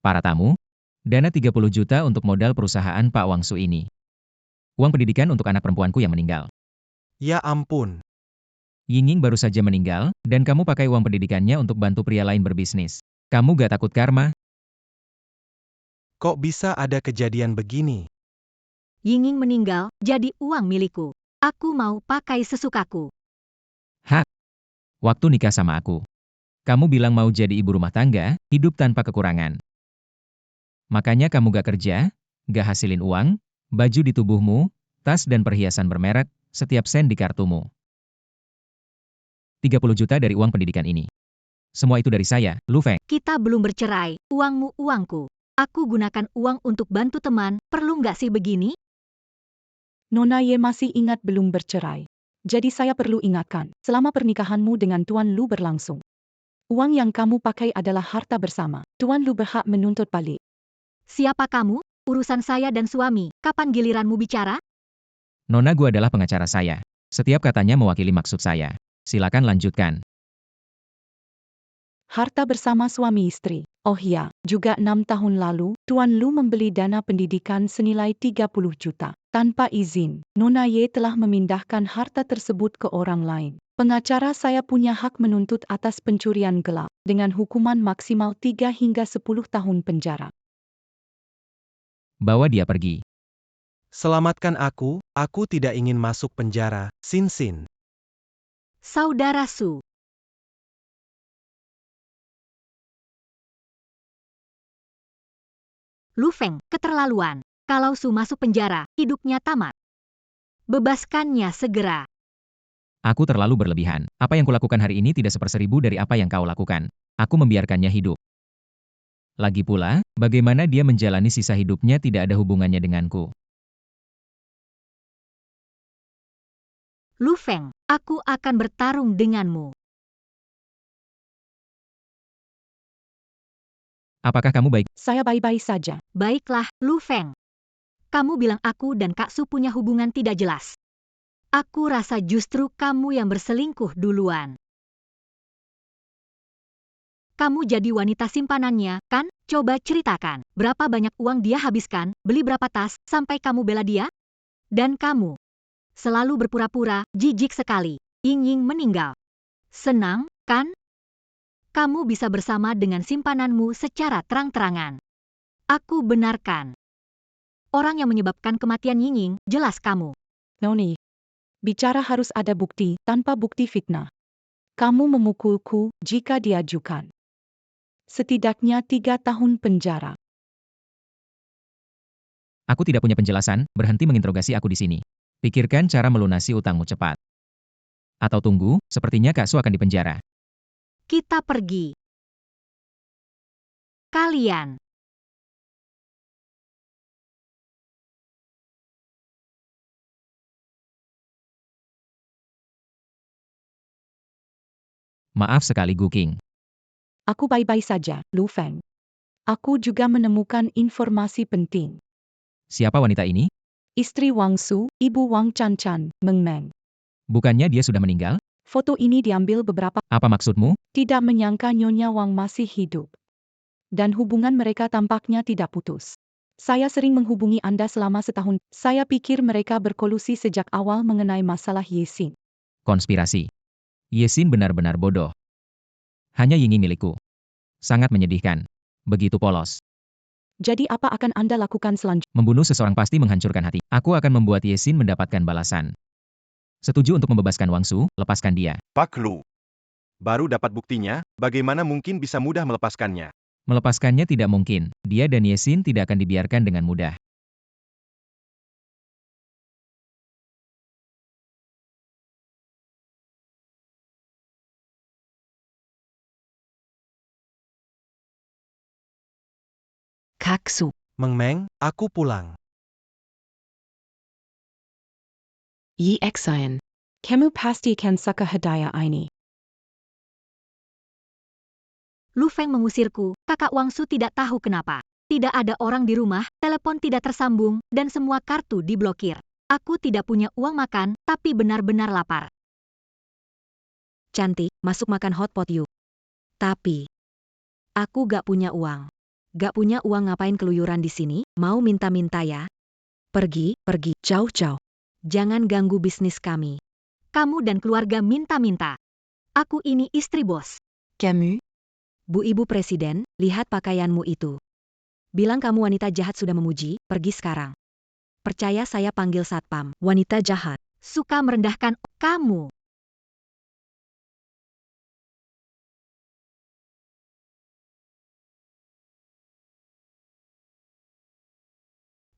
Para tamu, dana 30 juta untuk modal perusahaan Pak Wang Su ini. Uang pendidikan untuk anak perempuanku yang meninggal. Ya ampun. Yingying baru saja meninggal, dan kamu pakai uang pendidikannya untuk bantu pria lain berbisnis. Kamu gak takut karma? Kok bisa ada kejadian begini? Yingying meninggal, jadi uang milikku. Aku mau pakai sesukaku. Hak. Waktu nikah sama aku. Kamu bilang mau jadi ibu rumah tangga, hidup tanpa kekurangan. Makanya kamu gak kerja, gak hasilin uang, baju di tubuhmu, tas dan perhiasan bermerek, setiap sen di kartumu. 30 juta dari uang pendidikan ini. Semua itu dari saya, Lu Feng. Kita belum bercerai, uangmu uangku. Aku gunakan uang untuk bantu teman, perlu nggak sih begini? Nona Ye masih ingat belum bercerai. Jadi saya perlu ingatkan, selama pernikahanmu dengan Tuan Lu berlangsung. Uang yang kamu pakai adalah harta bersama. Tuan Lu berhak menuntut balik. Siapa kamu? Urusan saya dan suami, kapan giliranmu bicara? Nona Gu adalah pengacara saya. Setiap katanya mewakili maksud saya. Silakan lanjutkan. Harta bersama suami istri. Oh ya, juga 6 tahun lalu, Tuan Lu membeli dana pendidikan senilai 30 juta. Tanpa izin, Nona Ye telah memindahkan harta tersebut ke orang lain. Pengacara saya punya hak menuntut atas pencurian gelap, dengan hukuman maksimal 3 hingga 10 tahun penjara. Bawa dia pergi. Selamatkan aku tidak ingin masuk penjara, Sin Sin. Saudara Su. Lu Feng, keterlaluan. Kalau Su masuk penjara, hidupnya tamat. Bebaskannya segera. Aku terlalu berlebihan. Apa yang kulakukan hari ini tidak seperseribu dari apa yang kau lakukan. Aku membiarkannya hidup. Lagi pula, bagaimana dia menjalani sisa hidupnya tidak ada hubungannya denganku. Lu Feng, aku akan bertarung denganmu. Apakah kamu baik? Saya baik-baik saja. Baiklah, Lu Feng. Kamu bilang aku dan Kak Su punya hubungan tidak jelas. Aku rasa justru kamu yang berselingkuh duluan. Kamu jadi wanita simpanannya, kan? Coba ceritakan, berapa banyak uang dia habiskan, beli berapa tas, sampai kamu bela dia? Dan kamu selalu berpura-pura, jijik sekali. Ying Ying meninggal. Senang, kan? Kamu bisa bersama dengan simpananmu secara terang-terangan. Aku benarkan. Orang yang menyebabkan kematian Ying Ying, jelas kamu. Noni, bicara harus ada bukti, tanpa bukti fitnah. Kamu memukulku jika diajukan. Setidaknya 3 tahun penjara. Aku tidak punya penjelasan, berhenti menginterogasi aku di sini. Pikirkan cara melunasi utangmu cepat. Atau tunggu, sepertinya Kak Su akan dipenjara. Kita pergi. Kalian. Maaf sekali Gu Qing. Aku baik-baik saja, Lu Feng. Aku juga menemukan informasi penting. Siapa wanita ini? Istri Wang Su, Ibu Wang Chan, Meng Meng. Bukannya dia sudah meninggal? Foto ini diambil beberapa. Apa maksudmu? Tidak menyangka Nyonya Wang masih hidup. Dan hubungan mereka tampaknya tidak putus. Saya sering menghubungi Anda selama setahun. Saya pikir mereka berkolusi sejak awal mengenai masalah Yesin. Konspirasi. Yesin benar-benar bodoh. Hanya Ying Ying milikku. Sangat menyedihkan. Begitu polos. Jadi apa akan Anda lakukan selanjutnya? Membunuh seseorang pasti menghancurkan hati. Aku akan membuat Yesin mendapatkan balasan. Setuju untuk membebaskan Wang Su, lepaskan dia. Pak Lu. Baru dapat buktinya, bagaimana mungkin bisa mudah melepaskannya? Melepaskannya tidak mungkin. Dia dan Yesin tidak akan dibiarkan dengan mudah. Kak Su. Meng Meng, aku pulang. Yi Xian. Kamu pastikan suka hadiah ini. Lu Feng mengusirku, kakak Wang Su tidak tahu kenapa. Tidak ada orang di rumah, telepon tidak tersambung, dan semua kartu diblokir. Aku tidak punya uang makan, tapi benar-benar lapar. Cantik, masuk makan hotpot yuk. Tapi, aku gak punya uang. Gak punya uang ngapain keluyuran di sini, mau minta-minta ya? Pergi, jauh-jauh. Jangan ganggu bisnis kami. Kamu dan keluarga minta-minta. Aku ini istri bos. Kamu? Bu Ibu Presiden, lihat pakaianmu itu. Bilang kamu wanita jahat sudah memuji, pergi sekarang. Percaya saya panggil satpam, wanita jahat. Suka merendahkan kamu.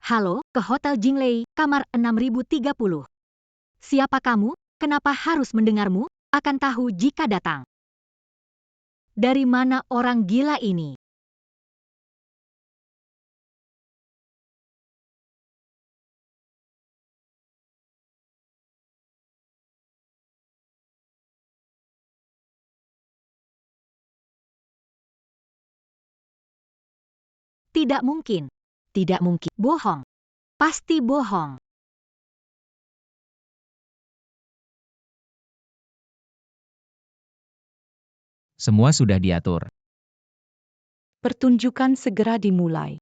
Halo, ke Hotel Jinglei, kamar 6030. Siapa kamu? Kenapa harus mendengarmu? Akan tahu jika datang. Dari mana orang gila ini? Tidak mungkin. Tidak mungkin. Bohong. Pasti bohong. Semua sudah diatur. Pertunjukan segera dimulai.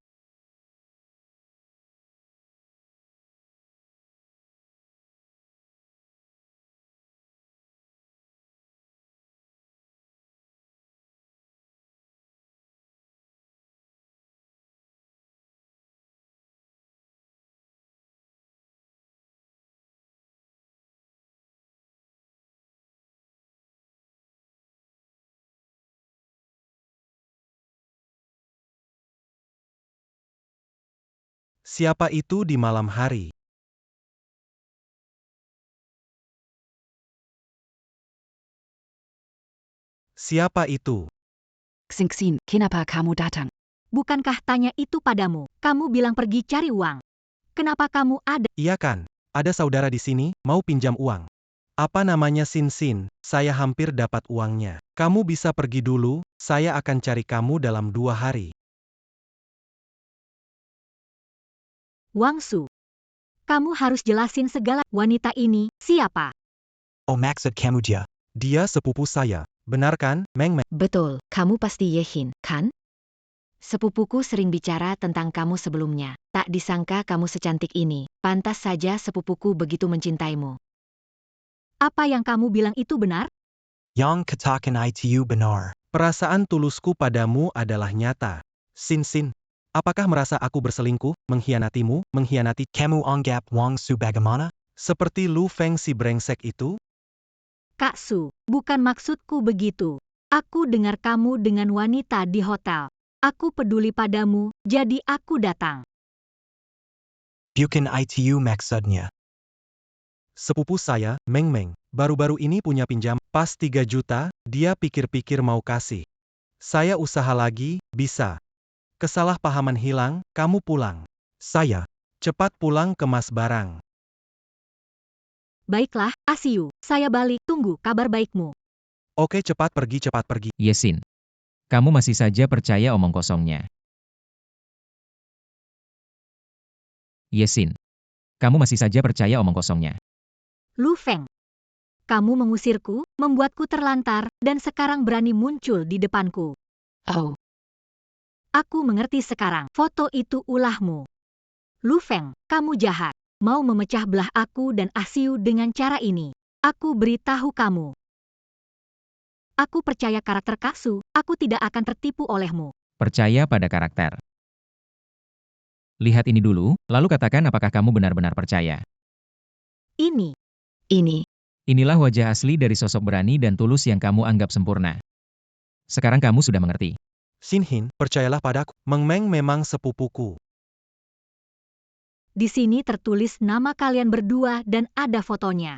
Siapa itu di malam hari? Siapa itu? Xingxin, kenapa kamu datang? Bukankah tanya itu padamu? Kamu bilang pergi cari uang. Kenapa kamu ada? Iya kan? Ada saudara di sini, mau pinjam uang. Apa namanya Sin? Saya hampir dapat uangnya. Kamu bisa pergi dulu, saya akan cari kamu dalam 2 hari. Wangsu. Kamu harus jelasin segala. Wanita ini, siapa? Oh maksud kamu dia? Dia sepupu saya. Benar kan, Meng Meng? Betul, kamu pasti Yehin, kan? Sepupuku sering bicara tentang kamu sebelumnya. Tak disangka kamu secantik ini. Pantas saja sepupuku begitu mencintaimu. Apa yang kamu bilang itu benar? Yang katakan itu benar. Perasaan tulusku padamu adalah nyata. Sin, apakah merasa aku berselingkuh, mengkhianatimu, mengkhianati Kamu anggap Wangsu bagaimana? seperti Lu Feng si brengsek itu? Kak Su, bukan maksudku begitu. Aku dengar kamu dengan wanita di hotel. Aku peduli padamu, jadi aku datang. Bukan itu maksudnya. Sepupu saya, Meng Meng, baru-baru ini punya pinjam, pas 3 juta, dia pikir-pikir mau kasih. Saya usaha lagi, bisa. Kesalahpahaman hilang, kamu pulang. Saya, cepat pulang kemas barang. Baiklah, Asiu, saya balik, tunggu kabar baikmu. Oke cepat pergi. Yesin. Kamu masih saja percaya omong kosongnya. Yesin. Kamu masih saja percaya omong kosongnya. Lu Feng. Kamu mengusirku, membuatku terlantar, dan sekarang berani muncul di depanku. Oh, Aku mengerti sekarang, foto itu ulahmu. Lu Feng, kamu jahat. Mau memecah belah aku dan Asiu dengan cara ini. Aku beritahu kamu. Aku percaya karakter Kak Su, aku tidak akan tertipu olehmu. Percaya pada karakter. Lihat ini dulu, lalu katakan apakah kamu benar-benar percaya. Ini. Inilah wajah asli dari sosok berani dan tulus yang kamu anggap sempurna. Sekarang kamu sudah mengerti. Sinhin, percayalah padaku, Meng Meng memang sepupuku. Di sini tertulis nama kalian berdua dan ada fotonya.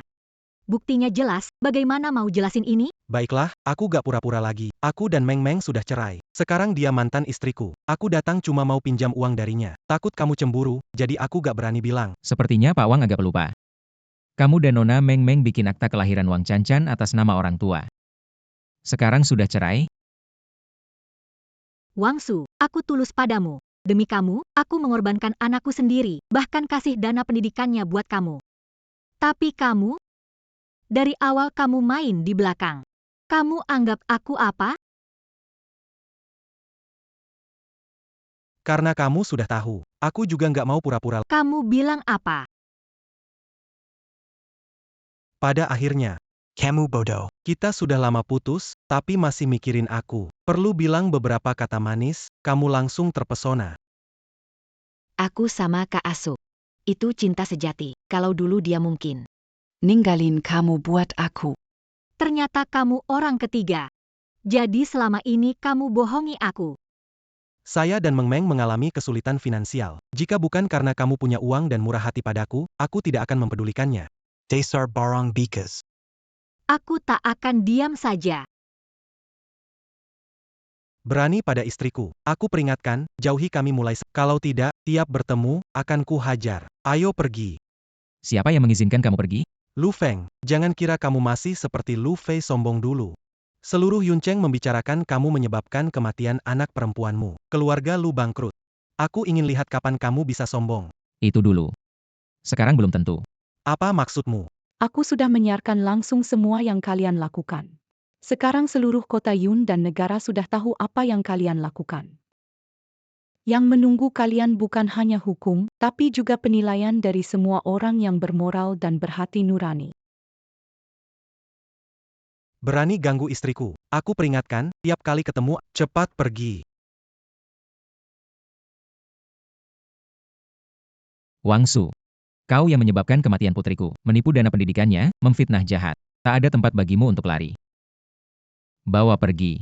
Buktinya jelas, bagaimana mau jelasin ini? Baiklah, aku gak pura-pura lagi. Aku dan Meng Meng sudah cerai. Sekarang dia mantan istriku. Aku datang cuma mau pinjam uang darinya. Takut kamu cemburu, jadi aku gak berani bilang. Sepertinya Pak Wang agak pelupa. Kamu dan Nona Meng Meng bikin akta kelahiran Wang Cancan atas nama orang tua. Sekarang sudah cerai? Wangsu, aku tulus padamu. Demi kamu, aku mengorbankan anakku sendiri, bahkan kasih dana pendidikannya buat kamu. Tapi kamu, dari awal kamu main di belakang. Kamu anggap aku apa? Karena kamu sudah tahu, aku juga nggak mau pura-pura. Kamu bilang apa? Pada akhirnya, Kamu bodoh. kita sudah lama putus, tapi masih mikirin aku. Perlu bilang beberapa kata manis, kamu langsung terpesona. aku sama Kak Asu. Itu cinta sejati, kalau dulu dia mungkin. Ninggalin kamu buat aku. Ternyata kamu orang ketiga. Jadi selama ini kamu bohongi aku. Saya dan Meng Meng mengalami kesulitan finansial. Jika bukan karena kamu punya uang dan murah hati padaku, aku tidak akan mempedulikannya. Dasar barang bekas. Aku tak akan diam saja. Berani pada istriku. Aku peringatkan, jauhi kami mulai. Kalau tidak, tiap bertemu, akan ku hajar. Ayo pergi. Siapa yang mengizinkan kamu pergi? Lu Feng, jangan kira kamu masih seperti Lu Fei sombong dulu. Seluruh Yuncheng membicarakan kamu menyebabkan kematian anak perempuanmu. Keluarga Lu bangkrut. Aku ingin lihat kapan kamu bisa sombong. Itu dulu. Sekarang belum tentu. Apa maksudmu? Aku sudah menyiarkan langsung semua yang kalian lakukan. Sekarang seluruh kota Yun dan negara sudah tahu apa yang kalian lakukan. Yang menunggu kalian bukan hanya hukum, tapi juga penilaian dari semua orang yang bermoral dan berhati nurani. Berani ganggu istriku. Aku peringatkan, tiap kali ketemu, cepat pergi. Wang Su. Kau yang menyebabkan kematian putriku, menipu dana pendidikannya, memfitnah jahat. Tak ada tempat bagimu untuk lari. Bawa pergi.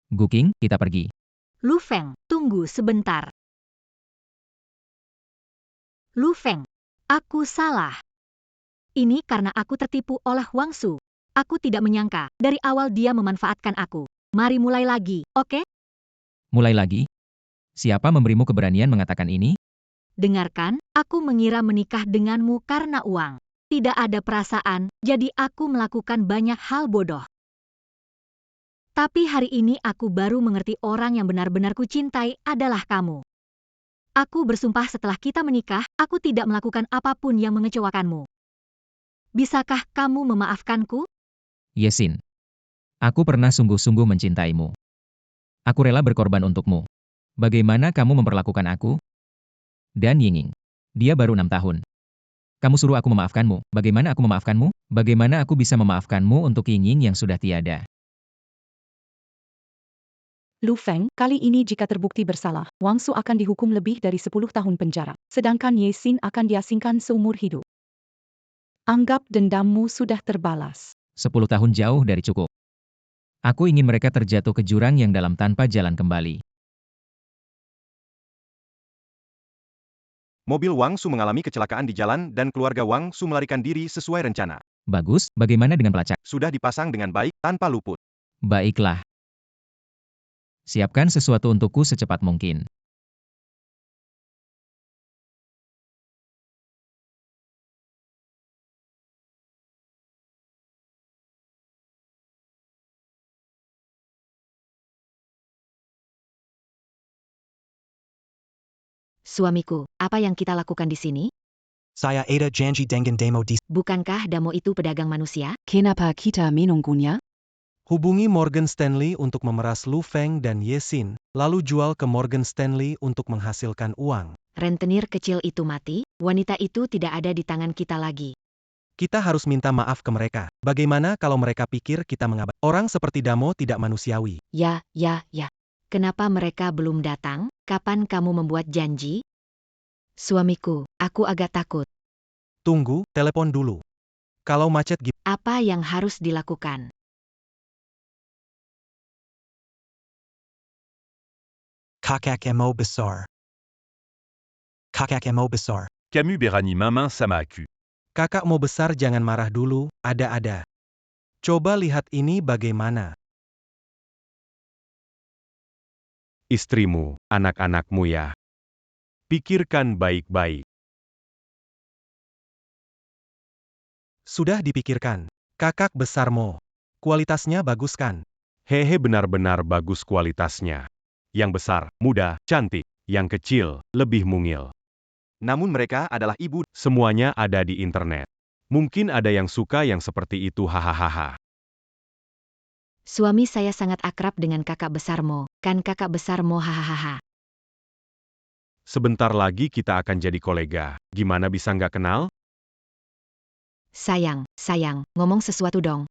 Guking, kita pergi. Lu Feng, tunggu sebentar. Lu Feng, aku salah. Ini karena aku tertipu oleh Wang Su. Aku tidak menyangka, dari awal dia memanfaatkan aku. Mari mulai lagi, oke? Mulai lagi? Siapa memberimu keberanian mengatakan ini? Dengarkan, aku mengira menikah denganmu karena uang. Tidak ada perasaan, jadi aku melakukan banyak hal bodoh. Tapi hari ini aku baru mengerti orang yang benar-benar kucintai adalah kamu. Aku bersumpah setelah kita menikah, aku tidak melakukan apapun yang mengecewakanmu. Bisakah kamu memaafkanku? Yesin. Aku pernah sungguh-sungguh mencintaimu. Aku rela berkorban untukmu. Bagaimana kamu memperlakukan aku? Dan Yinging. Dia baru 6 tahun. Kamu suruh aku memaafkanmu. Bagaimana aku memaafkanmu? Bagaimana aku bisa memaafkanmu untuk Yinging yang sudah tiada? Lu Feng, kali ini jika terbukti bersalah, Wang Su akan dihukum lebih dari 10 tahun penjara, sedangkan Ye Xin akan diasingkan seumur hidup. Anggap dendammu sudah terbalas. 10 tahun jauh dari cukup. Aku ingin mereka terjatuh ke jurang yang dalam tanpa jalan kembali. Mobil Wang Su mengalami kecelakaan di jalan dan keluarga Wang Su melarikan diri sesuai rencana. Bagus, bagaimana dengan pelacak? Sudah dipasang dengan baik, tanpa luput. Baiklah. Siapkan sesuatu untukku secepat mungkin. Suamiku, apa yang kita lakukan di sini? Saya ada janji dengan demo di... Bukankah Damo itu pedagang manusia? Kenapa kita menunggunya? Hubungi Morgan Stanley untuk memeras Lu Feng dan Ye Xin, lalu jual ke Morgan Stanley untuk menghasilkan uang. Rentenir kecil itu mati, wanita itu tidak ada di tangan kita lagi. Kita harus minta maaf ke mereka. Bagaimana kalau mereka pikir kita mengabaikan? Orang seperti Damo tidak manusiawi. Ya. Kenapa mereka belum datang? Kapan kamu membuat janji? Suamiku, aku agak takut. Tunggu, telepon dulu. Kalau macet gimana? Apa yang harus dilakukan? Kakak emo besar. Kakak emo besar. Camus Berani Mamin Samaku. Kakak mau besar jangan marah dulu, ada-ada. Coba lihat ini bagaimana. Istrimu, anak-anakmu ya. Pikirkan baik-baik. Sudah dipikirkan. Kakak besar Mo. Kualitasnya bagus kan? Hehe benar-benar bagus kualitasnya. Yang besar, muda, cantik. Yang kecil, lebih mungil. Namun mereka adalah ibu. Semuanya ada di internet. Mungkin ada yang suka yang seperti itu hahaha. Suami saya sangat akrab dengan kakak besarmu, kan kakak besarmu hahaha. Sebentar lagi kita akan jadi kolega. Gimana bisa nggak kenal? Sayang, ngomong sesuatu dong.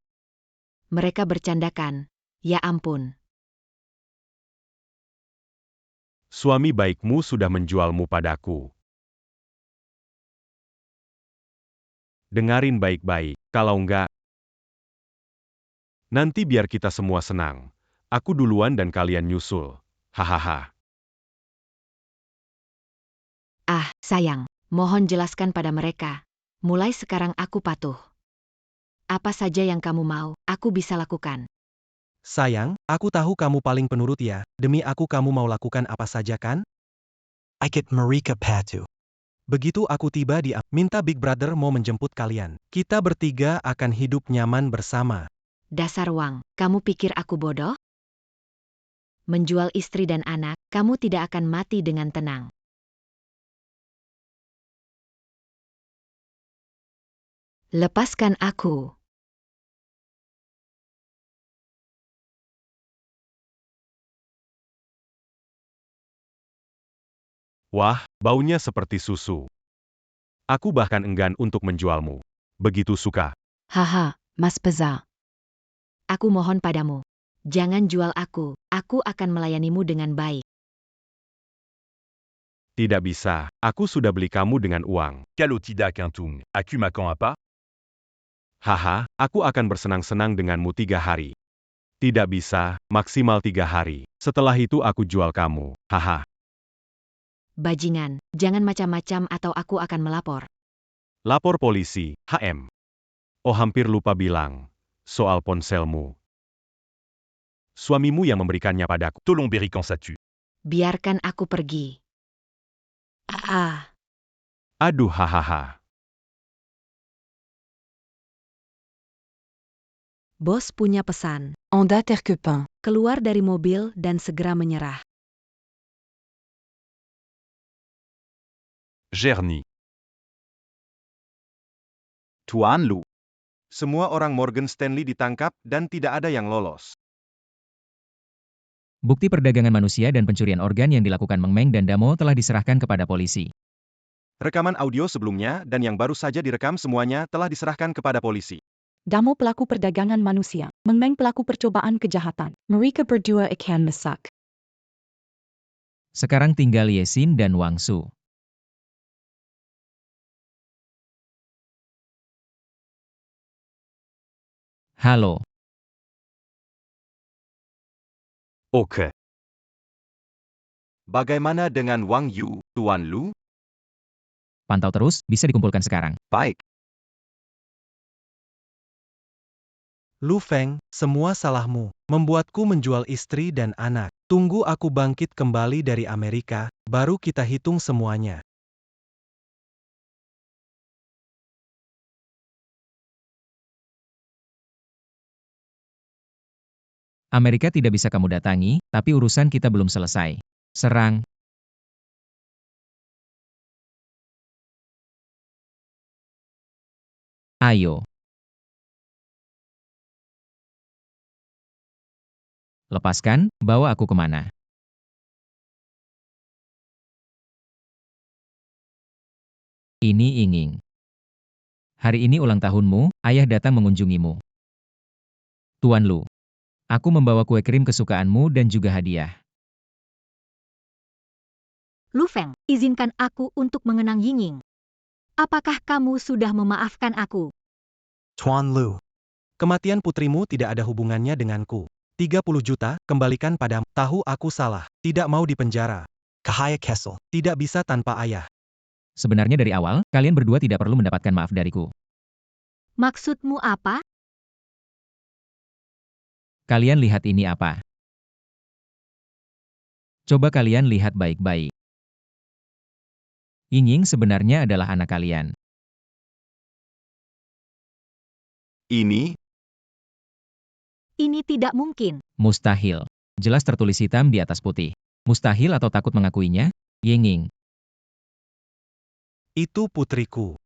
Mereka bercandakan. Ya ampun. Suami baikmu sudah menjualmu padaku. Dengarin baik-baik, kalau enggak, nanti biar kita semua senang. Aku duluan dan kalian nyusul. Hahaha. Sayang, mohon jelaskan pada mereka. Mulai sekarang aku patuh. Apa saja yang kamu mau, aku bisa lakukan. Sayang, aku tahu kamu paling penurut ya. Demi aku kamu mau lakukan apa saja kan? Ikut mereka patuh. Begitu aku tiba di minta Big Brother mau menjemput kalian. Kita bertiga akan hidup nyaman bersama. Dasar Wang, kamu pikir aku bodoh? Menjual istri dan anak, kamu tidak akan mati dengan tenang. Lepaskan aku. Wah, baunya seperti susu. Aku bahkan enggan untuk menjualmu. Begitu suka. Haha, Mas Peza. Aku mohon padamu. Jangan jual aku akan melayanimu dengan baik. Tidak bisa, aku sudah beli kamu dengan uang. Kalotida Kintung, aku makan apa? Haha, aku akan bersenang-senang denganmu 3 hari. Tidak bisa, maksimal 3 hari. Setelah itu aku jual kamu. Haha. Bajingan, jangan macam-macam atau aku akan melapor. Lapor polisi, HM. Oh, hampir lupa bilang. Soal ponselmu. Suamimu yang memberikannya padaku. Tolong berikan satu. Biarkan aku pergi. Aduh, hahaha. Bos punya pesan. Anda terkepin. Keluar dari mobil dan segera menyerah. Gerny. Tuan Lu. Semua orang Morgan Stanley ditangkap dan tidak ada yang lolos. Bukti perdagangan manusia dan pencurian organ yang dilakukan Meng Meng dan Damo telah diserahkan kepada polisi. Rekaman audio sebelumnya dan yang baru saja direkam semuanya telah diserahkan kepada polisi. Damo pelaku perdagangan manusia, Meng Meng pelaku percobaan kejahatan. Mereka berdua ikan masak. Sekarang tinggal Yesin dan Wang Su. Halo. Oke. Bagaimana dengan Wang Yu, Tuan Lu? Pantau terus, bisa dikumpulkan sekarang. Baik. Lu Feng, semua salahmu. Membuatku menjual istri dan anak. Tunggu aku bangkit kembali dari Amerika, baru kita hitung semuanya. Amerika tidak bisa kamu datangi, tapi urusan kita belum selesai. Serang. Ayo. Lepaskan, bawa aku kemana? Ini Inging. Hari ini ulang tahunmu, ayah datang mengunjungimu. Tuan Lu. Aku membawa kue krim kesukaanmu dan juga hadiah. Lu Feng, izinkan aku untuk mengenang Yinging. Apakah kamu sudah memaafkan aku? Tuan Lu. Kematian putrimu tidak ada hubungannya denganku. 30 juta, kembalikan padamu. Tahu aku salah, tidak mau dipenjara. Kahaya Kessel. Tidak bisa tanpa ayah. Sebenarnya dari awal, kalian berdua tidak perlu mendapatkan maaf dariku. Maksudmu apa? Kalian lihat ini apa? Coba kalian lihat baik-baik. Yinging sebenarnya adalah anak kalian. Ini tidak mungkin. Mustahil. Jelas tertulis hitam di atas putih. Mustahil atau takut mengakuinya? Yinging. Itu putriku.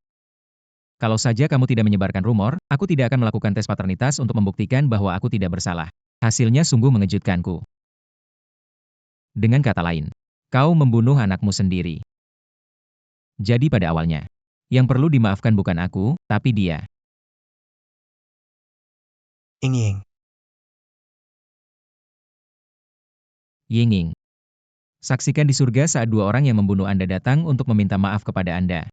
Kalau saja kamu tidak menyebarkan rumor, aku tidak akan melakukan tes paternitas untuk membuktikan bahwa aku tidak bersalah. Hasilnya sungguh mengejutkanku. Dengan kata lain, kau membunuh anakmu sendiri. Jadi pada awalnya, yang perlu dimaafkan bukan aku, tapi dia. Ying. Yinging. Saksikan di surga saat dua orang yang membunuh Anda datang untuk meminta maaf kepada Anda.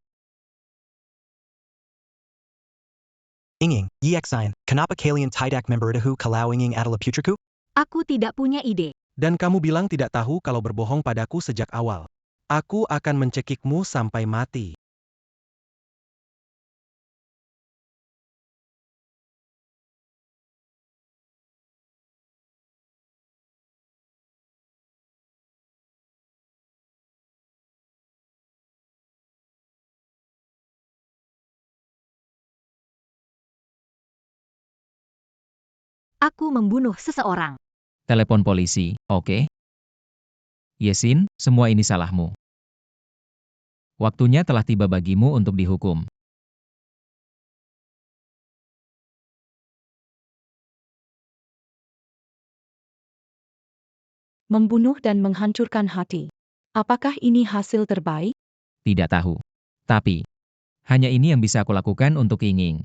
Inging, Yexine, kenapa kalian tidak memberitahu kalau Inging adalah putriku? Aku tidak punya ide. Dan kamu bilang tidak tahu kalau berbohong padaku sejak awal. Aku akan mencekikmu sampai mati. Aku membunuh seseorang. Telepon polisi, oke? Yesin, semua ini salahmu. Waktunya telah tiba bagimu untuk dihukum. Membunuh dan menghancurkan hati. Apakah ini hasil terbaik? Tidak tahu. Tapi, hanya ini yang bisa aku lakukan untuk Ying.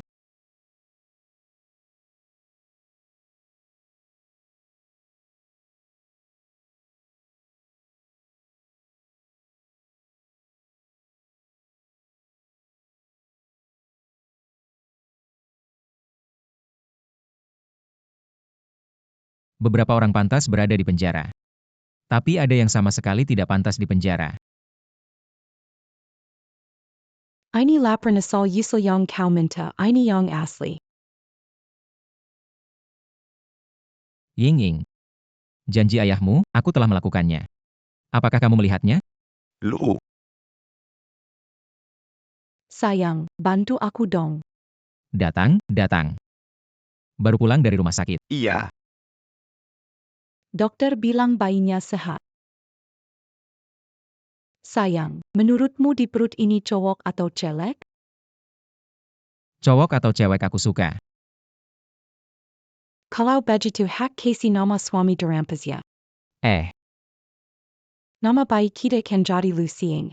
Beberapa orang pantas berada di penjara. Tapi ada yang sama sekali tidak pantas di penjara. Ini lapor asal usul yang kau minta, ini yang asli. Ying. Janji ayahmu, aku telah melakukannya. Apakah kamu melihatnya? Lo. Sayang, bantu aku dong. Datang. Baru pulang dari rumah sakit. Iya. Dokter bilang bayinya sehat. Sayang, menurutmu di perut ini cowok atau cewek? Cowok atau cewek aku suka. Kalau begitu hak kasih nama suami dirampas ya. Eh, Nama bayi kita kan jadi Lucieng.